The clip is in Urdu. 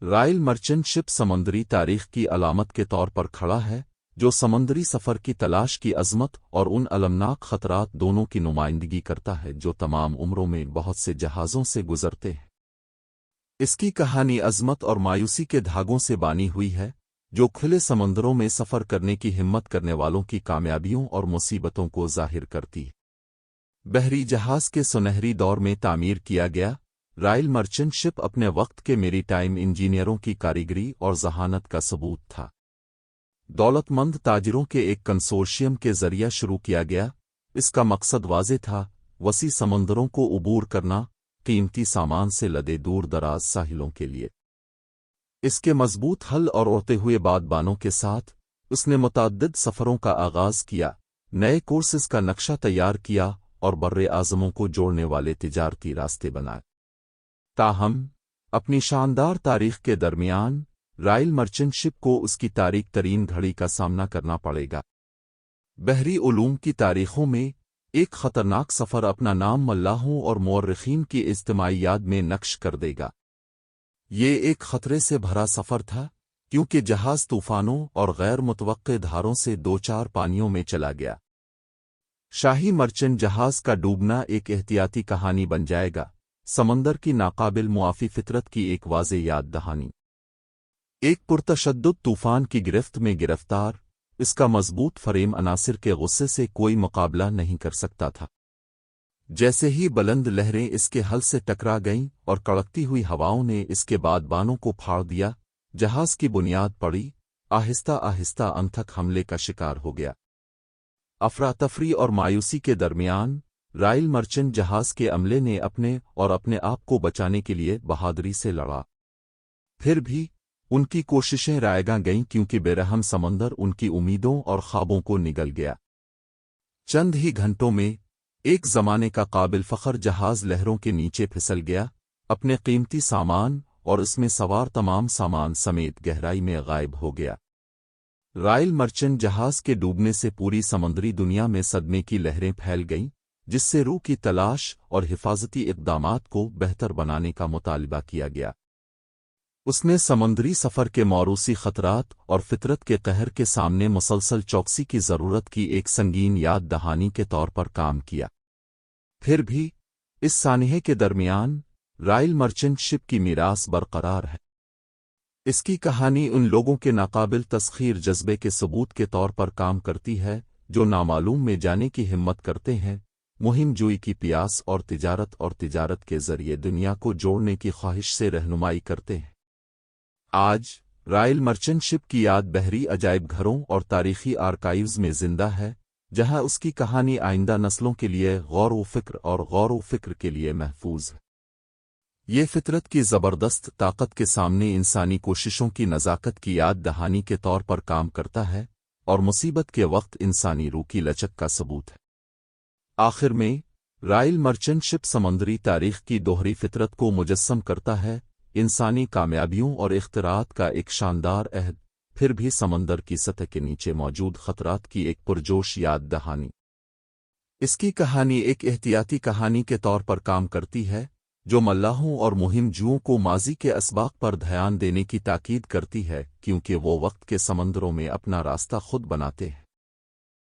رائل مرچنٹ شپ سمندری تاریخ کی علامت کے طور پر کھڑا ہے، جو سمندری سفر کی تلاش کی عظمت اور ان المناک خطرات دونوں کی نمائندگی کرتا ہے جو تمام عمروں میں بہت سے جہازوں سے گزرتے ہیں۔ اس کی کہانی عظمت اور مایوسی کے دھاگوں سے بانی ہوئی ہے، جو کھلے سمندروں میں سفر کرنے کی ہمت کرنے والوں کی کامیابیوں اور مصیبتوں کو ظاہر کرتی ہے۔ بحری جہاز کے سنہری دور میں تعمیر کیا گیا، رائل مرچنٹ شپ اپنے وقت کے میری ٹائم انجینئروں کی کاریگری اور ذہانت کا ثبوت تھا۔ دولت مند تاجروں کے ایک کنسورشیم کے ذریعہ شروع کیا گیا، اس کا مقصد واضح تھا: وسیع سمندروں کو عبور کرنا، قیمتی سامان سے لدے دور دراز ساحلوں کے لیے۔ اس کے مضبوط حل اور اڑتے ہوئے بادبانوں کے ساتھ، اس نے متعدد سفروں کا آغاز کیا، نئے کورسز کا نقشہ تیار کیا اور بر-اعظموں کو جوڑنے والے تجارتی راستے بنائے۔ تاہم، اپنی شاندار تاریخ کے درمیان، رائل مرچنٹ شپ کو اس کی تاریک ترین گھڑی کا سامنا کرنا پڑے گا۔ بحری علوم کی تاریخوں میں ایک خطرناک سفر اپنا نام ملاحوں اور مورخین کی اجتماعی یاد میں نقش کر دے گا۔ یہ ایک خطرے سے بھرا سفر تھا، کیونکہ جہاز طوفانوں اور غیر متوقع دھاروں سے دو چار پانیوں میں چلا گیا۔ شاہی مرچنٹ جہاز کا ڈوبنا ایک احتیاطی کہانی بن جائے گا، سمندر کی ناقابل معافی فطرت کی ایک واضح یاد دہانی۔ ایک پرتشدد طوفان کی گرفت میں گرفتار، اس کا مضبوط فریم عناصر کے غصے سے کوئی مقابلہ نہیں کر سکتا تھا۔ جیسے ہی بلند لہریں اس کے حل سے ٹکرا گئیں اور کڑکتی ہوئی ہواؤں نے اس کے بادبانوں کو پھاڑ دیا، جہاز کی بنیاد پڑی، آہستہ آہستہ انتھک حملے کا شکار ہو گیا۔ افراتفری اور مایوسی کے درمیان، رائل مرچنٹ جہاز کے عملے نے اپنے آپ کو بچانے کے لیے بہادری سے لڑا۔ پھر بھی ان کی کوششیں رائیگاں گئیں کیونکہ بے رحم سمندر ان کی امیدوں اور خوابوں کو نگل گیا۔ چند ہی گھنٹوں میں ایک زمانے کا قابل فخر جہاز لہروں کے نیچے پھسل گیا، اپنے قیمتی سامان اور اس میں سوار تمام سامان سمیت گہرائی میں غائب ہو گیا۔ رائل مرچنٹ جہاز کے ڈوبنے سے پوری سمندری دنیا میں صدمے کی لہریں پھیل گئیں، جس سے روح کی تلاش اور حفاظتی اقدامات کو بہتر بنانے کا مطالبہ کیا گیا۔ اس نے سمندری سفر کے موروثی خطرات اور فطرت کے قہر کے سامنے مسلسل چوکسی کی ضرورت کی ایک سنگین یاد دہانی کے طور پر کام کیا۔ پھر بھی اس سانحے کے درمیان، رائل مرچنٹ شپ کی میراث برقرار ہے۔ اس کی کہانی ان لوگوں کے ناقابل تسخیر جذبے کے ثبوت کے طور پر کام کرتی ہے جو نامعلوم میں جانے کی ہمت کرتے ہیں، مہم جوئی کی پیاس اور تجارت کے ذریعے دنیا کو جوڑنے کی خواہش سے رہنمائی کرتے ہیں۔ آج، رائل مرچنٹ شپ کی یاد بحری عجائب گھروں اور تاریخی آرکائیوز میں زندہ ہے، جہاں اس کی کہانی آئندہ نسلوں کے لیے غور و فکر کے لیے محفوظ ہے۔ یہ فطرت کی زبردست طاقت کے سامنے انسانی کوششوں کی نزاکت کی یاد دہانی کے طور پر کام کرتا ہے، اور مصیبت کے وقت انسانی روح کی لچک کا ثبوت ہے۔ آخر میں، رائل مرچنٹ شپ سمندری تاریخ کی دوہری فطرت کو مجسم کرتا ہے، انسانی کامیابیوں اور اختراعات کا ایک شاندار عہد، پھر بھی سمندر کی سطح کے نیچے موجود خطرات کی ایک پرجوش یاد دہانی۔ اس کی کہانی ایک احتیاطی کہانی کے طور پر کام کرتی ہے، جو ملاحوں اور مہم جوؤں کو ماضی کے اسباق پر دھیان دینے کی تاکید کرتی ہے، کیونکہ وہ وقت کے سمندروں میں اپنا راستہ خود بناتے ہیں۔